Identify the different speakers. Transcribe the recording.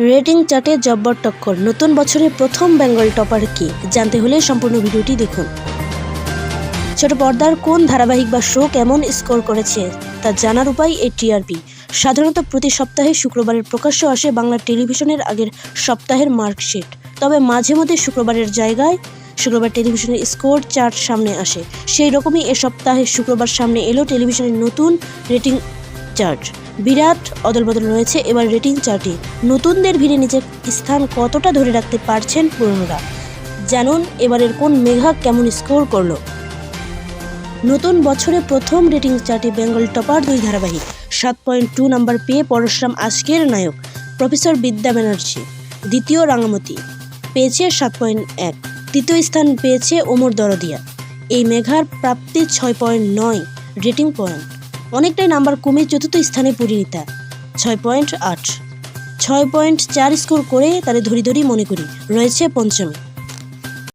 Speaker 1: Rating চার্টে জব্বর টক্কর, নতুন বছরের প্রথম বেঙ্গল টপার কে? জানতে হলে সম্পূর্ণ ভিডিওটি দেখুন। ছোট পর্দার কোন ধারাবাহিক বা শো কেমন স্কোর করেছে তা জানার উপায় এই টিআরপি। সাধারণত প্রতি সপ্তাহে শুক্রবারের প্রকাশ্য আসে বাংলা টেলিভিশনের আগের সপ্তাহের মার্কশিট। তবে মাঝে মধ্যে শুক্রবারের জায়গায় শুক্রবার টেলিভিশনের স্কোর চার্ট সামনে আসে। সেই রকমই এ সপ্তাহে শুক্রবার সামনে এলো টেলিভিশনের নতুন রেটিং চার্ট। বিরাট অদলবদল রয়েছে এবার রেটিং চার্টে। নতুনদের ভিড়ে নিজের স্থান কতটা ধরে রাখতে পারছেন পুরনোরা, জানুন এবারের কোন মেঘা কেমন স্কোর করলো। নতুন বছরে প্রথম রেটিং চার্টে বেঙ্গল টপার দুই ধারাবাহিক। 7.2 নাম্বার পেয়ে পরশুরাম আজকের নায়ক প্রফেসর বিদ্যা ব্যানার্জি। দ্বিতীয় রাঙামতি পেয়েছে 7.1। তৃতীয় স্থান পেয়েছে ওমর দরদিয়া। এই মেঘার প্রাপ্তি 6.9 রেটিং পয়েন্ট, অনেকটাই নাম্বার কমে চতুর্থ স্থানে পরিণীতা 6.8। 6.4 স্কোর করে তাদের ধরি মনে করি রয়েছে পঞ্চমে।